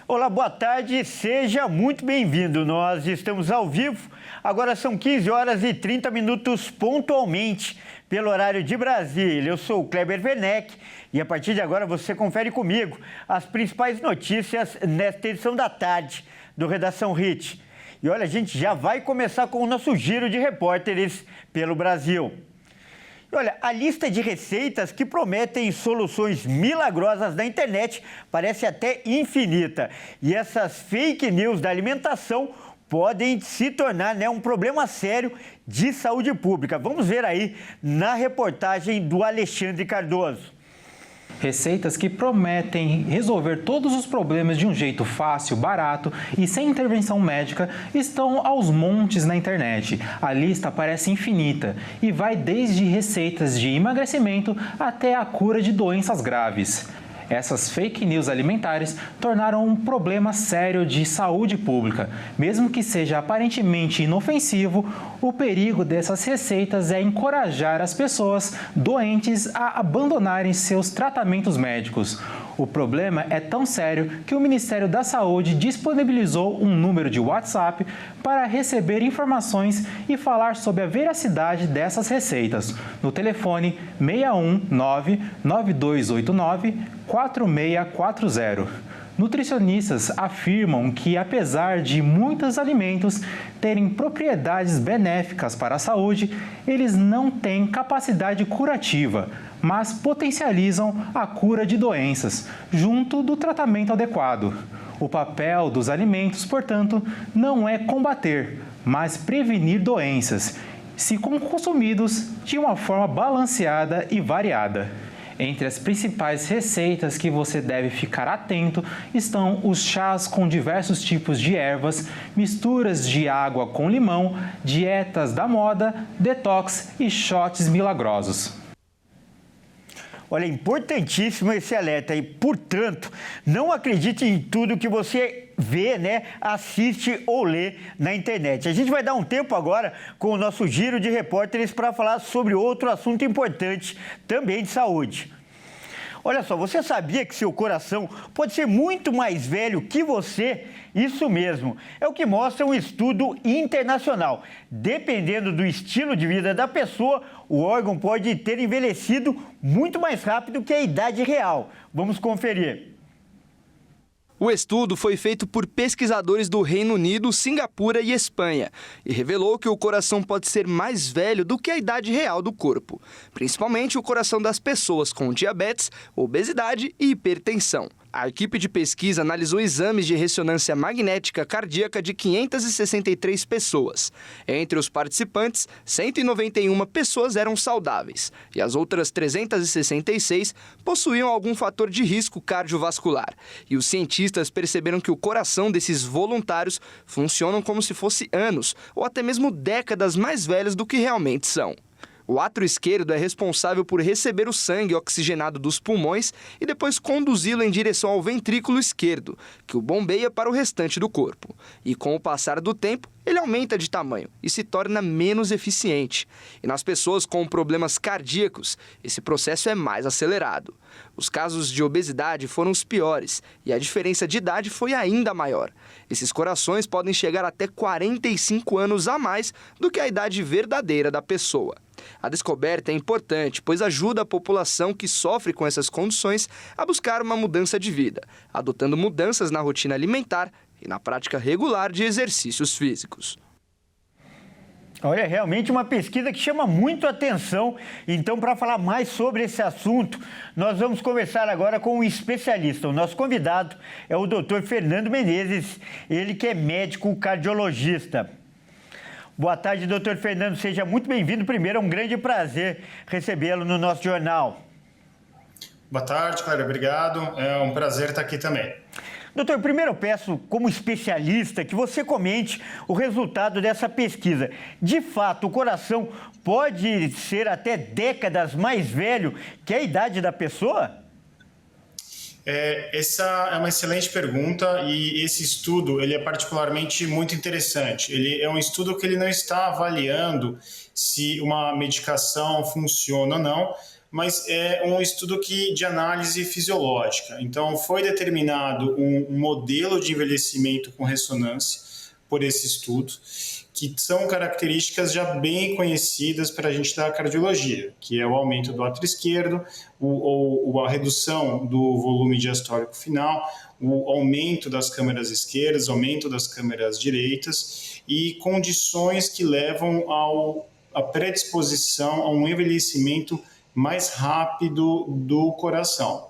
Olá, boa tarde, seja muito bem-vindo. Nós estamos ao vivo, agora são 15 horas e 30 minutos pontualmente, pelo horário de Brasília. Eu sou o Kleber Werneck e a partir de agora você confere comigo as principais notícias nesta edição da tarde do Redação HIT. E olha, a gente já vai começar com o nosso giro de repórteres pelo Brasil. Olha, a lista de receitas que prometem soluções milagrosas na internet parece até infinita. E essas fake news da alimentação podem se tornar um problema sério de saúde pública. Vamos ver aí na reportagem do Alexandre Cardoso. Receitas que prometem resolver todos os problemas de um jeito fácil, barato e sem intervenção médica estão aos montes na internet. A lista parece infinita e vai desde receitas de emagrecimento até a cura de doenças graves. Essas fake news alimentares tornaram um problema sério de saúde pública. Mesmo que seja aparentemente inofensivo, o perigo dessas receitas é encorajar as pessoas doentes a abandonarem seus tratamentos médicos. O problema é tão sério que o Ministério da Saúde disponibilizou um número de WhatsApp para receber informações e falar sobre a veracidade dessas receitas. No telefone 619-9289-4640. Nutricionistas afirmam que, apesar de muitos alimentos terem propriedades benéficas para a saúde, eles não têm capacidade curativa, mas potencializam a cura de doenças, junto do tratamento adequado. O papel dos alimentos, portanto, não é combater, mas prevenir doenças, se consumidos de uma forma balanceada e variada. Entre as principais receitas que você deve ficar atento estão os chás com diversos tipos de ervas, misturas de água com limão, dietas da moda, detox e shots milagrosos. Olha, é importantíssimo esse alerta e, portanto, não acredite em tudo que você vê, assiste ou lê na internet. A gente vai dar um tempo agora com o nosso giro de repórteres para falar sobre outro assunto importante, também de saúde. Olha só, você sabia que seu coração pode ser muito mais velho que você? Isso mesmo, é o que mostra um estudo internacional. Dependendo do estilo de vida da pessoa, o órgão pode ter envelhecido muito mais rápido que a idade real. Vamos conferir. O estudo foi feito por pesquisadores do Reino Unido, Singapura e Espanha e revelou que o coração pode ser mais velho do que a idade real do corpo, principalmente o coração das pessoas com diabetes, obesidade e hipertensão. A equipe de pesquisa analisou exames de ressonância magnética cardíaca de 563 pessoas. Entre os participantes, 191 pessoas eram saudáveis e as outras 366 possuíam algum fator de risco cardiovascular. E os cientistas perceberam que o coração desses voluntários funcionam como se fosse anos ou até mesmo décadas mais velhos do que realmente são. O átrio esquerdo é responsável por receber o sangue oxigenado dos pulmões e depois conduzi-lo em direção ao ventrículo esquerdo, que o bombeia para o restante do corpo. E com o passar do tempo, ele aumenta de tamanho e se torna menos eficiente. E nas pessoas com problemas cardíacos, esse processo é mais acelerado. Os casos de obesidade foram os piores e a diferença de idade foi ainda maior. Esses corações podem chegar até 45 anos a mais do que a idade verdadeira da pessoa. A descoberta é importante, pois ajuda a população que sofre com essas condições a buscar uma mudança de vida, adotando mudanças na rotina alimentar e na prática regular de exercícios físicos. Olha, é realmente uma pesquisa que chama muito a atenção. Então, para falar mais sobre esse assunto, nós vamos conversar agora com um especialista. O nosso convidado é o Dr. Fernando Menezes, ele que é médico cardiologista. Boa tarde, doutor Fernando. Seja muito bem-vindo. Primeiro, é um grande prazer recebê-lo no nosso jornal. Boa tarde, Cláudio. Obrigado. É um prazer estar aqui também. Doutor, primeiro eu peço, como especialista, que você comente o resultado dessa pesquisa. De fato, o coração pode ser até décadas mais velho que a idade da pessoa? Essa é uma excelente pergunta e esse estudo ele é particularmente muito interessante. Ele é um estudo que ele não está avaliando se uma medicação funciona ou não, mas é um estudo de análise fisiológica. Então, foi determinado um modelo de envelhecimento com ressonância por esse estudo, que são características já bem conhecidas para a gente da cardiologia, que é o aumento do átrio esquerdo, a redução do volume diastólico final, o aumento das câmeras esquerdas, aumento das câmeras direitas e condições que levam à predisposição a um envelhecimento mais rápido do coração.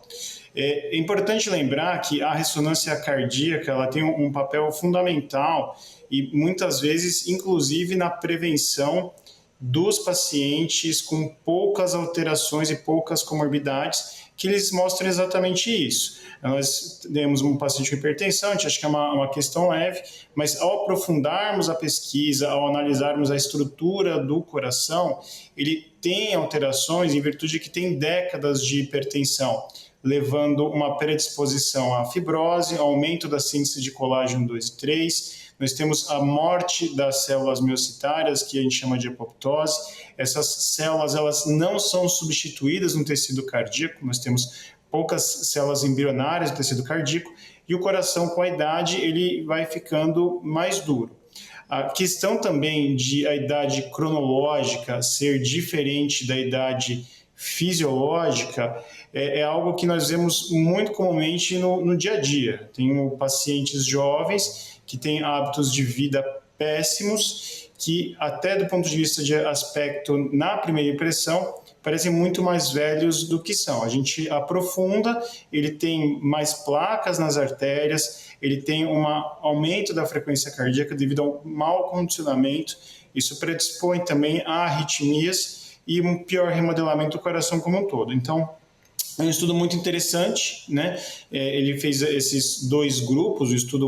É importante lembrar que a ressonância cardíaca ela tem um papel fundamental e muitas vezes, inclusive, na prevenção dos pacientes com poucas alterações e poucas comorbidades, que eles mostram exatamente isso. Nós temos um paciente com hipertensão, a gente acha que é uma questão leve, mas ao aprofundarmos a pesquisa, ao analisarmos a estrutura do coração, ele tem alterações em virtude de que tem décadas de hipertensão, levando uma predisposição à fibrose, aumento da síntese de colágeno 2 e 3, nós temos a morte das células miocitárias, que a gente chama de apoptose. Essas células elas não são substituídas no tecido cardíaco, nós temos poucas células embrionárias no tecido cardíaco, e o coração, com a idade, ele vai ficando mais duro. A questão também de a idade cronológica ser diferente da idade fisiológica é algo que nós vemos muito comumente no dia a dia. Tenho pacientes jovens que têm hábitos de vida péssimos, que até do ponto de vista de aspecto na primeira impressão, parecem muito mais velhos do que são. A gente aprofunda, ele tem mais placas nas artérias, ele tem um aumento da frequência cardíaca devido ao mau condicionamento, isso predispõe também a arritmias e um pior remodelamento do coração como um todo. Então, é um estudo muito interessante, né? Ele fez esses dois grupos, o estudo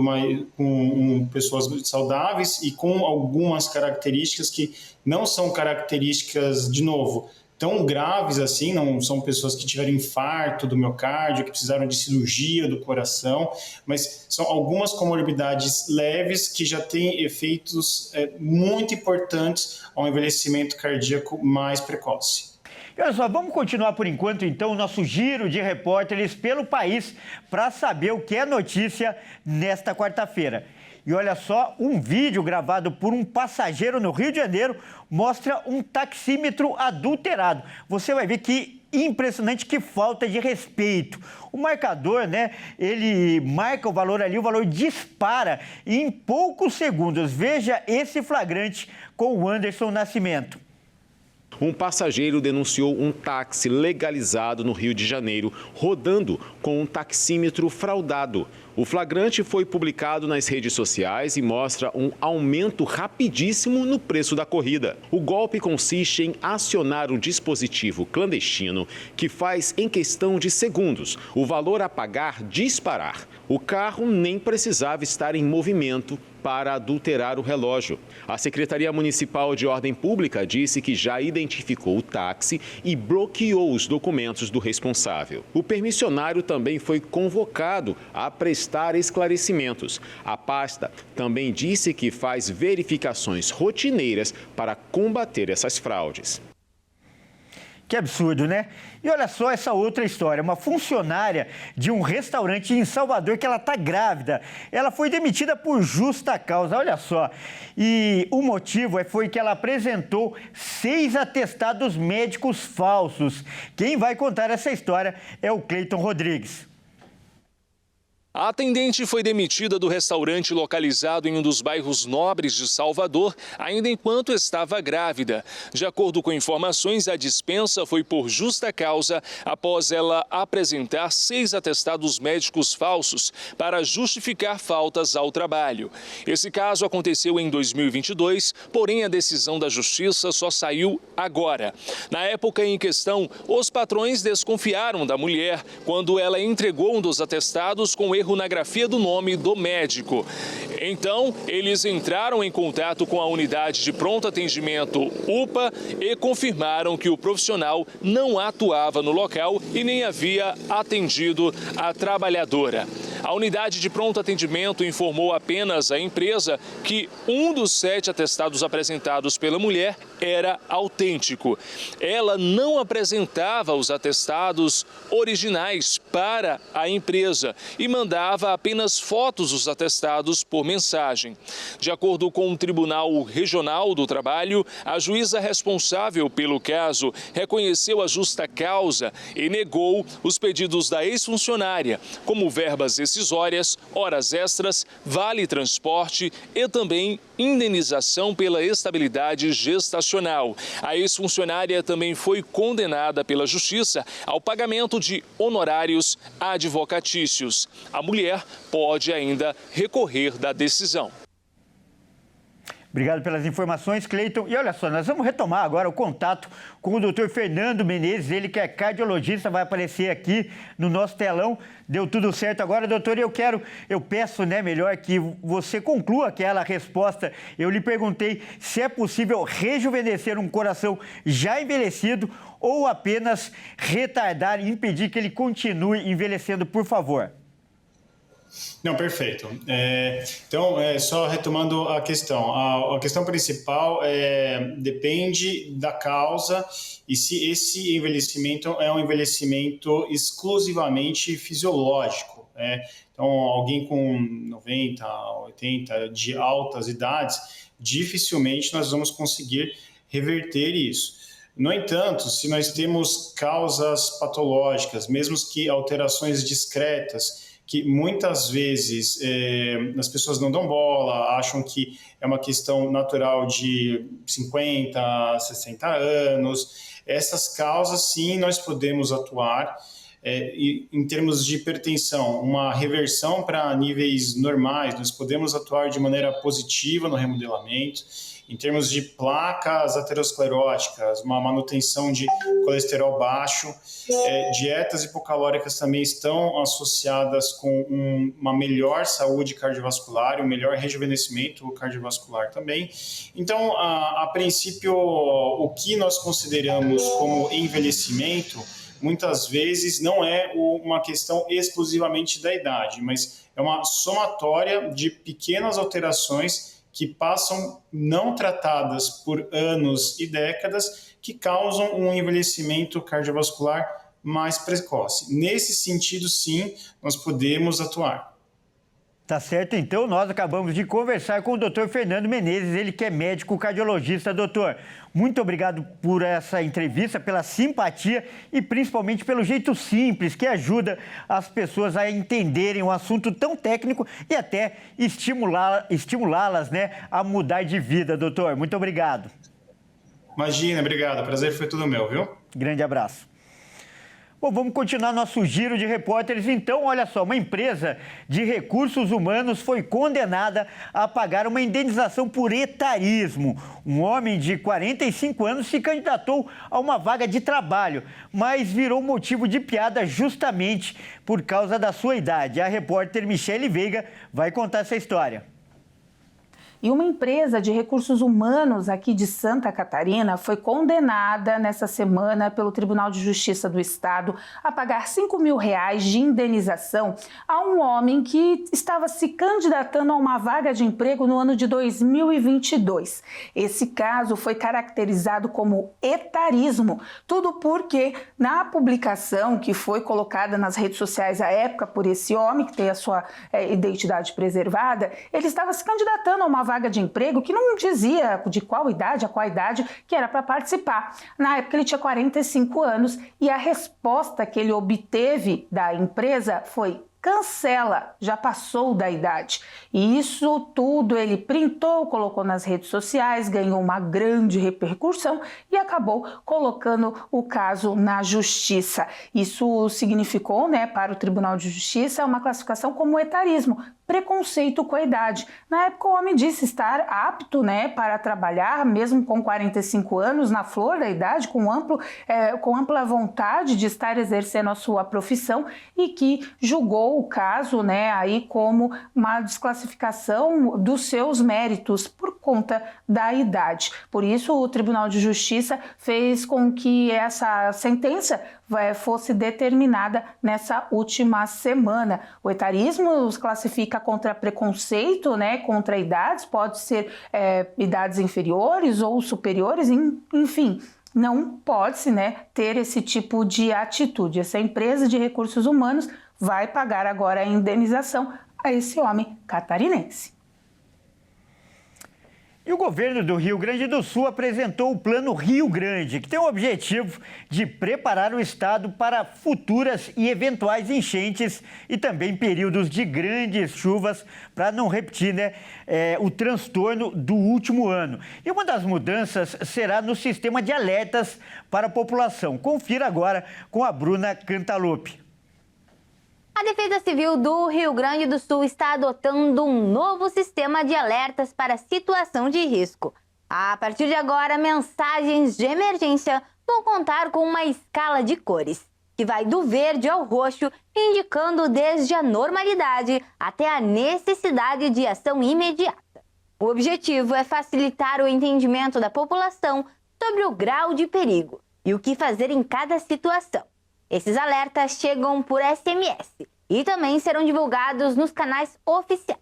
com pessoas saudáveis e com algumas características que não são características, de novo, tão graves assim, não são pessoas que tiveram infarto do miocárdio, que precisaram de cirurgia do coração, mas são algumas comorbidades leves que já têm efeitos muito importantes ao envelhecimento cardíaco mais precoce. E olha só, vamos continuar por enquanto, então, o nosso giro de repórteres pelo país para saber o que é notícia nesta quarta-feira. E olha só, um vídeo gravado por um passageiro no Rio de Janeiro mostra um taxímetro adulterado. Você vai ver que impressionante, que falta de respeito. O marcador, né, ele marca o valor ali, o valor dispara em poucos segundos. Veja esse flagrante com o Anderson Nascimento. Um passageiro denunciou um táxi legalizado no Rio de Janeiro, rodando com um taxímetro fraudado. O flagrante foi publicado nas redes sociais e mostra um aumento rapidíssimo no preço da corrida. O golpe consiste em acionar um dispositivo clandestino que faz, em questão de segundos, o valor a pagar disparar. O carro nem precisava estar em movimento para adulterar o relógio. A Secretaria Municipal de Ordem Pública disse que já identificou o táxi e bloqueou os documentos do responsável. O permissionário também foi convocado a prestar esclarecimentos. A pasta também disse que faz verificações rotineiras para combater essas fraudes. Que absurdo, né? E olha só essa outra história. Uma funcionária de um restaurante em Salvador, que ela está grávida, ela foi demitida por justa causa, olha só. E o motivo foi que ela apresentou 6 atestados médicos falsos. Quem vai contar essa história é o Cleiton Rodrigues. A atendente foi demitida do restaurante localizado em um dos bairros nobres de Salvador, ainda enquanto estava grávida. De acordo com informações, a dispensa foi por justa causa após ela apresentar 6 atestados médicos falsos para justificar faltas ao trabalho. Esse caso aconteceu em 2022, porém a decisão da Justiça só saiu agora. Na época em questão, os patrões desconfiaram da mulher quando ela entregou um dos atestados com erro na grafia do nome do médico. Então, eles entraram em contato com a unidade de pronto atendimento UPA e confirmaram que o profissional não atuava no local e nem havia atendido a trabalhadora. A unidade de pronto atendimento informou apenas à empresa que um dos 7 atestados apresentados pela mulher era autêntico. Ela não apresentava os atestados originais para a empresa e mandava apenas fotos dos atestados por mensagem. De acordo com o Tribunal Regional do Trabalho, a juíza responsável pelo caso reconheceu a justa causa e negou os pedidos da ex-funcionária, como verbas rescisórias, horas extras, vale transporte e também indenização pela estabilidade gestacional. A ex-funcionária também foi condenada pela Justiça ao pagamento de honorários advocatícios. A mulher pode ainda recorrer da decisão. Obrigado pelas informações, Cleiton. E olha só, nós vamos retomar agora o contato com o doutor Fernando Menezes, ele que é cardiologista, vai aparecer aqui no nosso telão. Deu tudo certo agora, doutor, eu peço, melhor que você conclua aquela resposta. Eu lhe perguntei se é possível rejuvenescer um coração já envelhecido ou apenas retardar e impedir que ele continue envelhecendo, por favor. Não, perfeito. Então, só retomando a questão principal depende da causa e se esse envelhecimento é um envelhecimento exclusivamente fisiológico. Então, alguém com 90, 80 de altas idades, dificilmente nós vamos conseguir reverter isso. No entanto, se nós temos causas patológicas, mesmo que alterações discretas, que muitas vezes as pessoas não dão bola, acham que é uma questão natural de 50, 60 anos. Essas causas, sim, nós podemos atuar. Em termos de hipertensão, uma reversão para níveis normais, nós podemos atuar de maneira positiva no remodelamento. Em termos de placas ateroscleróticas, uma manutenção de colesterol baixo, dietas hipocalóricas também estão associadas com uma melhor saúde cardiovascular, um melhor rejuvenescimento cardiovascular também. Então, a princípio, o que nós consideramos como envelhecimento, muitas vezes não é uma questão exclusivamente da idade, mas é uma somatória de pequenas alterações que passam não tratadas por anos e décadas, que causam um envelhecimento cardiovascular mais precoce. Nesse sentido, sim, nós podemos atuar. Tá certo, então nós acabamos de conversar com o doutor Fernando Menezes, ele que é médico cardiologista. Doutor, muito obrigado por essa entrevista, pela simpatia e principalmente pelo jeito simples que ajuda as pessoas a entenderem um assunto tão técnico e até estimulá-las, a mudar de vida, doutor. Muito obrigado. Imagina, obrigado. O prazer foi tudo meu, viu? Grande abraço. Bom, vamos continuar nosso giro de repórteres. Então, olha só, uma empresa de recursos humanos foi condenada a pagar uma indenização por etarismo. Um homem de 45 anos se candidatou a uma vaga de trabalho, mas virou motivo de piada justamente por causa da sua idade. A repórter Michele Veiga vai contar essa história. E uma empresa de recursos humanos aqui de Santa Catarina foi condenada nessa semana pelo Tribunal de Justiça do Estado a pagar R$5 mil de indenização a um homem que estava se candidatando a uma vaga de emprego no ano de 2022. Esse caso foi caracterizado como etarismo, tudo porque na publicação que foi colocada nas redes sociais à época por esse homem, que tem a sua identidade preservada, ele estava se candidatando a uma vaga de emprego que não dizia de qual idade, a qual idade que era para participar. Na época ele tinha 45 anos e a resposta que ele obteve da empresa foi: cancela, já passou da idade. E isso tudo ele printou, colocou nas redes sociais, ganhou uma grande repercussão e acabou colocando o caso na justiça. Isso significou, para o Tribunal de Justiça, uma classificação como etarismo, preconceito com a idade. Na época, o homem disse estar apto, para trabalhar, mesmo com 45 anos, na flor da idade, com ampla vontade de estar exercendo a sua profissão, e que julgou julgou o caso, né, aí como uma desclassificação dos seus méritos por conta da idade. Por isso, o Tribunal de Justiça fez com que essa sentença fosse determinada nessa última semana. O etarismo os classifica contra preconceito, né, contra idades, pode ser idades inferiores ou superiores, enfim. Não pode-se, né, ter esse tipo de atitude. Essa empresa de recursos humanos vai pagar agora a indenização a esse homem catarinense. E o governo do Rio Grande do Sul apresentou o Plano Rio Grande, que tem o objetivo de preparar o estado para futuras e eventuais enchentes e também períodos de grandes chuvas, para não repetir, né, o transtorno do último ano. E uma das mudanças será no sistema de alertas para a população. Confira agora com a Bruna Cantalupe. A Defesa Civil do Rio Grande do Sul está adotando um novo sistema de alertas para situação de risco. A partir de agora, mensagens de emergência vão contar com uma escala de cores, que vai do verde ao roxo, indicando desde a normalidade até a necessidade de ação imediata. O objetivo é facilitar o entendimento da população sobre o grau de perigo e o que fazer em cada situação. Esses alertas chegam por SMS e também serão divulgados nos canais oficiais.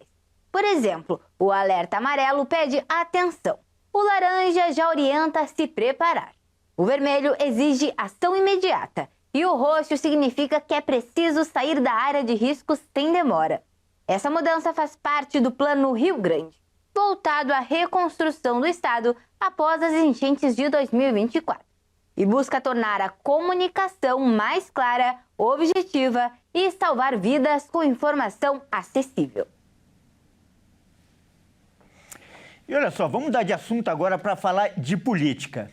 Por exemplo, o alerta amarelo pede atenção, o laranja já orienta a se preparar, o vermelho exige ação imediata e o roxo significa que é preciso sair da área de risco sem demora. Essa mudança faz parte do Plano Rio Grande, voltado à reconstrução do estado após as enchentes de 2024. E busca tornar a comunicação mais clara, objetiva e salvar vidas com informação acessível. E olha só, vamos mudar de assunto agora para falar de política.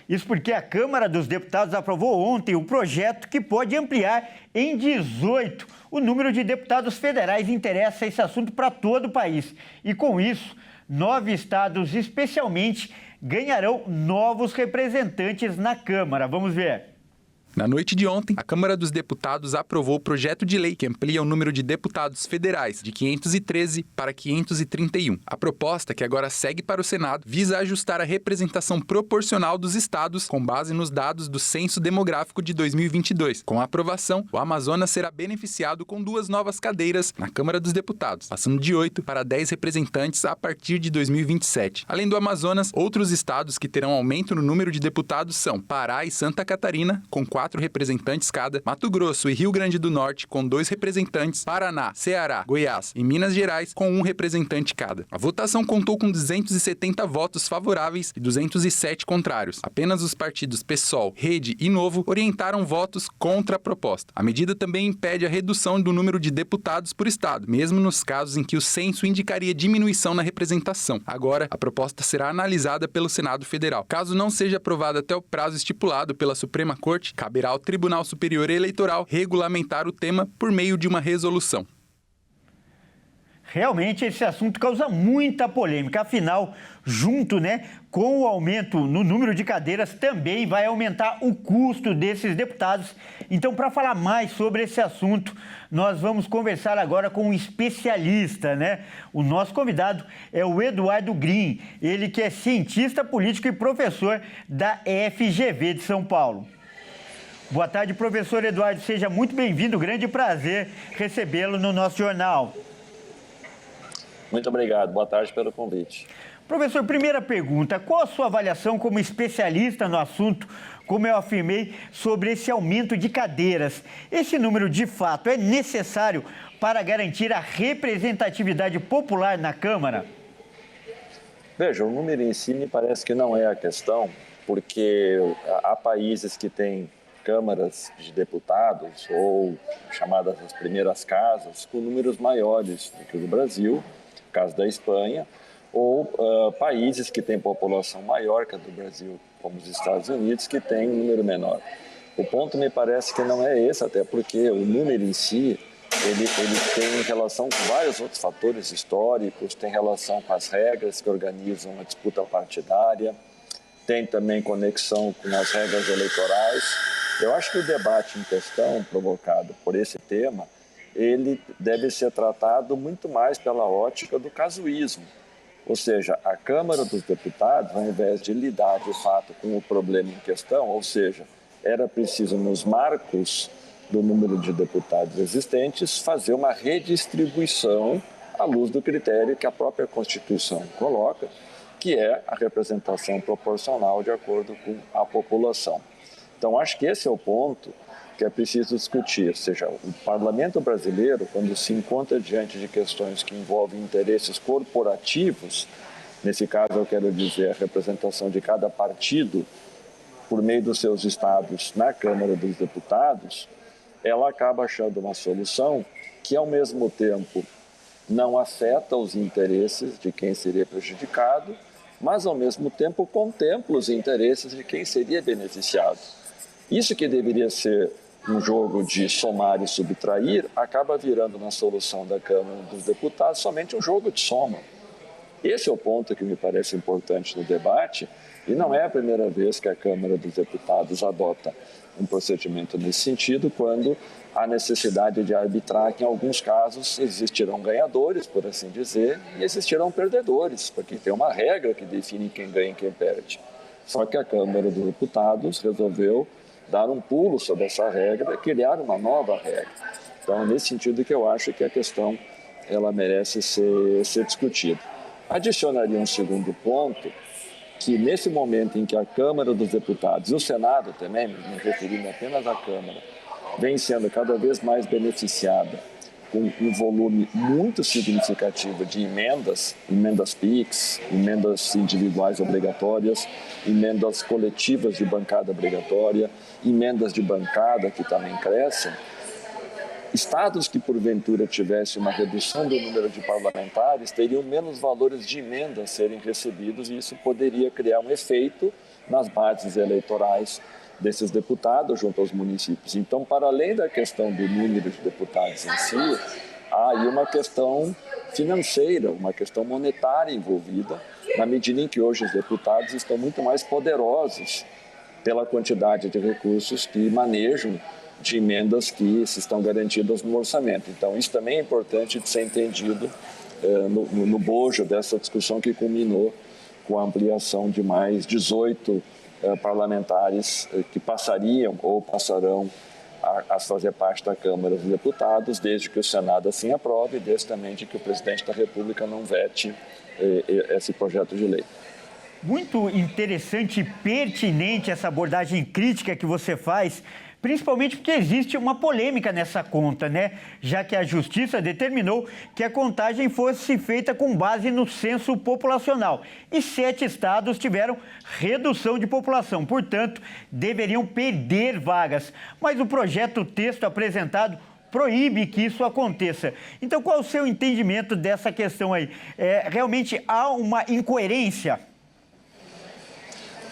Isso porque a Câmara dos Deputados aprovou ontem o projeto que pode ampliar em 18 o número de deputados federais. Interessa esse assunto para todo o país. E com isso, 9 estados especialmente ganharão novos representantes na Câmara. Vamos ver. Na noite de ontem, a Câmara dos Deputados aprovou o projeto de lei que amplia o número de deputados federais de 513 para 531. A proposta, que agora segue para o Senado, visa ajustar a representação proporcional dos estados com base nos dados do Censo Demográfico de 2022. Com a aprovação, o Amazonas será beneficiado com 2 novas cadeiras na Câmara dos Deputados, passando de 8 para 10 representantes a partir de 2027. Além do Amazonas, outros estados que terão aumento no número de deputados são Pará e Santa Catarina, com 4 representantes cada, Mato Grosso e Rio Grande do Norte com 2 representantes, Paraná, Ceará, Goiás e Minas Gerais com 1 representante cada. A votação contou com 270 votos favoráveis e 207 contrários. Apenas os partidos PSOL, Rede e Novo orientaram votos contra a proposta. A medida também impede a redução do número de deputados por estado, mesmo nos casos em que o censo indicaria diminuição na representação. Agora, a proposta será analisada pelo Senado Federal. Caso não seja aprovada até o prazo estipulado pela Suprema Corte, caberá ao Tribunal Superior Eleitoral regulamentar o tema por meio de uma resolução. Realmente esse assunto causa muita polêmica, afinal, junto, com o aumento no número de cadeiras, também vai aumentar o custo desses deputados. Então, para falar mais sobre esse assunto, nós vamos conversar agora com um especialista, O nosso convidado é o Eduardo Green, ele que é cientista político e professor da FGV de São Paulo. Boa tarde, professor Eduardo. Seja muito bem-vindo. Grande prazer recebê-lo no nosso jornal. Muito obrigado. Boa tarde pelo convite. Professor, primeira pergunta. Qual a sua avaliação como especialista no assunto, como eu afirmei, sobre esse aumento de cadeiras? Esse número, de fato, é necessário para garantir a representatividade popular na Câmara? Veja, o número em si me parece que não é a questão, porque há países que têm câmaras de deputados, ou chamadas as primeiras casas, com números maiores do que o do Brasil, caso da Espanha, ou países que têm população maior que a do Brasil, como os Estados Unidos, que têm um número menor. O ponto me parece que não é esse, até porque o número em si, ele tem relação com vários outros fatores históricos, tem relação com as regras que organizam a disputa partidária, tem também conexão com as regras eleitorais. Eu acho que o debate em questão, provocado por esse tema, ele deve ser tratado muito mais pela ótica do casuísmo. Ou seja, a Câmara dos Deputados, ao invés de lidar de fato com o problema em questão, ou seja, era preciso nos marcos do número de deputados existentes fazer uma redistribuição à luz do critério que a própria Constituição coloca, que é a representação proporcional de acordo com a população. Então, acho que esse é o ponto que é preciso discutir, ou seja, o parlamento brasileiro, quando se encontra diante de questões que envolvem interesses corporativos, nesse caso eu quero dizer a representação de cada partido por meio dos seus estados na Câmara dos Deputados, ela acaba achando uma solução que, ao mesmo tempo, não afeta os interesses de quem seria prejudicado, mas, ao mesmo tempo, contempla os interesses de quem seria beneficiado. Isso que deveria ser um jogo de somar e subtrair, acaba virando na solução da Câmara dos Deputados somente um jogo de soma. Esse é o ponto que me parece importante no debate, e não é a primeira vez que a Câmara dos Deputados adota um procedimento nesse sentido, quando há necessidade de arbitrar que, em alguns casos, existirão ganhadores, por assim dizer, e existirão perdedores, porque tem uma regra que define quem ganha e quem perde. Só que a Câmara dos Deputados resolveu dar um pulo sobre essa regra e criar uma nova regra. Então, nesse sentido que eu acho que a questão ela merece ser discutida. Adicionaria um segundo ponto, que nesse momento em que a Câmara dos Deputados e o Senado também, me referindo apenas à Câmara, vem sendo cada vez mais beneficiada com um volume muito significativo de emendas PIX, emendas individuais obrigatórias, emendas coletivas de bancada obrigatória, emendas de bancada que também crescem. Estados que, porventura, tivessem uma redução do número de parlamentares teriam menos valores de emendas a serem recebidos, e isso poderia criar um efeito nas bases eleitorais desses deputados junto aos municípios. Então, para além da questão do número de deputados em si, há aí uma questão financeira, uma questão monetária envolvida, na medida em que hoje os deputados estão muito mais poderosos pela quantidade de recursos que manejam de emendas que estão garantidas no orçamento. Então, isso também é importante de ser entendido no bojo dessa discussão que culminou com a ampliação de mais 18 parlamentares que passariam ou passarão a fazer parte da Câmara dos Deputados, desde que o Senado assim aprove e desde também de que o presidente da República não vete esse projeto de lei. Muito interessante e pertinente essa abordagem crítica que você faz, principalmente porque existe uma polêmica nessa conta, né? Já que a Justiça determinou que a contagem fosse feita com base no censo populacional. E 7 estados tiveram redução de população, portanto, deveriam perder vagas. Mas o texto apresentado proíbe que isso aconteça. Então, qual é o seu entendimento dessa questão aí? Realmente há uma incoerência?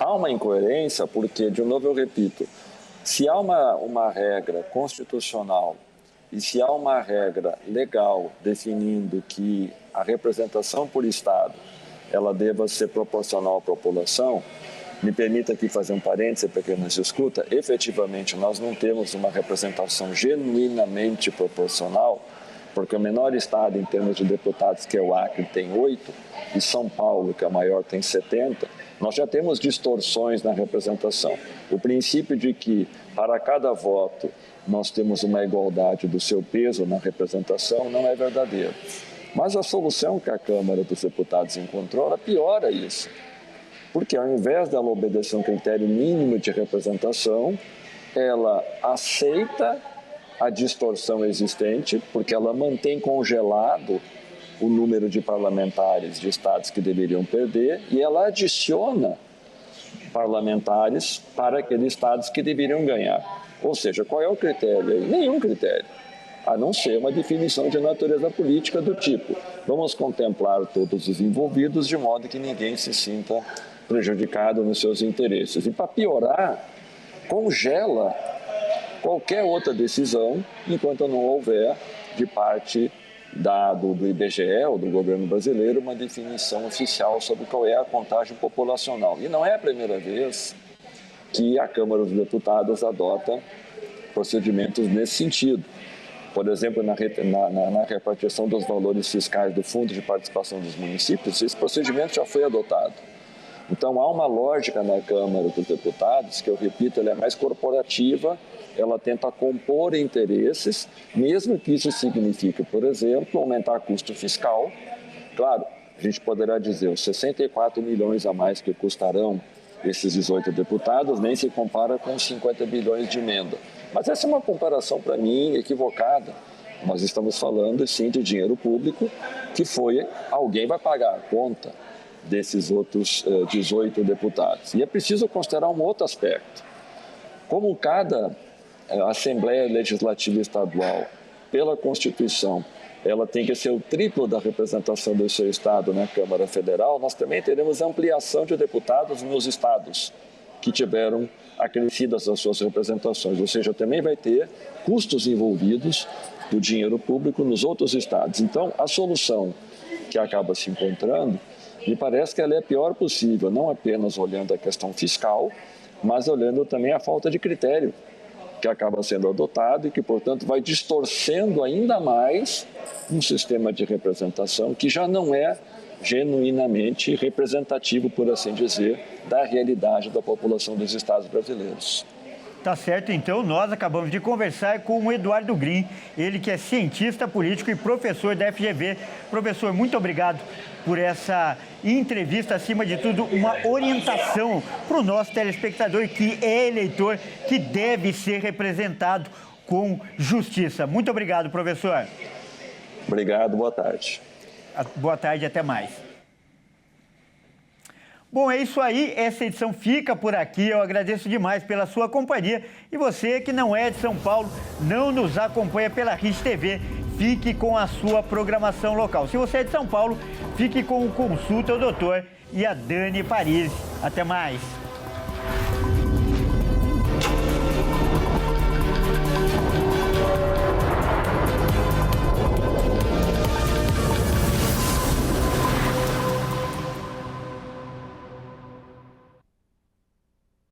Há uma incoerência porque, de novo eu repito, se há uma regra constitucional e se há uma regra legal definindo que a representação por Estado ela deva ser proporcional à população, me permita aqui fazer um parêntese para quem nos escuta, efetivamente nós não temos uma representação genuinamente proporcional, porque o menor estado em termos de deputados, que é o Acre, tem 8, e São Paulo, que é o maior, tem 70, nós já temos distorções na representação. O princípio de que, para cada voto, nós temos uma igualdade do seu peso na representação não é verdadeiro. Mas a solução que a Câmara dos Deputados encontrou, ela piora isso. Porque, ao invés dela obedecer um critério mínimo de representação, ela aceita a distorção existente, porque ela mantém congelado o número de parlamentares de estados que deveriam perder e ela adiciona parlamentares para aqueles estados que deveriam ganhar. Ou seja, qual é o critério aí? Nenhum critério, a não ser uma definição de natureza política do tipo: vamos contemplar todos os envolvidos de modo que ninguém se sinta prejudicado nos seus interesses. E, para piorar, congela qualquer outra decisão enquanto não houver de parte do IBGE ou do governo brasileiro uma definição oficial sobre qual é a contagem populacional. E não é a primeira vez que a Câmara dos Deputados adota procedimentos nesse sentido. por exemplo, na repartição dos valores fiscais do Fundo de Participação dos Municípios, esse procedimento já foi adotado. Então, há uma lógica na Câmara dos Deputados, que eu repito, ela é mais corporativa, ela tenta compor interesses, mesmo que isso signifique, por exemplo, aumentar custo fiscal. Claro, a gente poderá dizer, os 64 milhões a mais que custarão esses 18 deputados nem se compara com os 50 bilhões de emenda. Mas essa é uma comparação, para mim, equivocada. Nós estamos falando, sim, de dinheiro público, que alguém vai pagar a conta desses outros 18 deputados. E é preciso considerar um outro aspecto. Como cada Assembleia Legislativa Estadual, pela Constituição, ela tem que ser o triplo da representação do seu estado na Câmara Federal, nós também teremos ampliação de deputados nos estados que tiveram acrescidas as suas representações, ou seja, também vai ter custos envolvidos do dinheiro público nos outros estados. Então, a solução que acaba se encontrando, me parece que ela é a pior possível, não apenas olhando a questão fiscal, mas olhando também a falta de critério que acaba sendo adotado e que, portanto, vai distorcendo ainda mais um sistema de representação que já não é genuinamente representativo, por assim dizer, da realidade da população dos estados brasileiros. Tá certo, então nós acabamos de conversar com o Eduardo Green, ele que é cientista político e professor da FGV. Professor, muito obrigado por essa entrevista, acima de tudo, uma orientação para o nosso telespectador que é eleitor, que deve ser representado com justiça. Muito obrigado, professor. Obrigado, boa tarde. Boa tarde, até mais. Bom, é isso aí, essa edição fica por aqui, eu agradeço demais pela sua companhia e você que não é de São Paulo, não nos acompanha pela RIS TV, fique com a sua programação local. Se você é de São Paulo, fique com o Consulta ao Doutor e a Dani Paris. Até mais.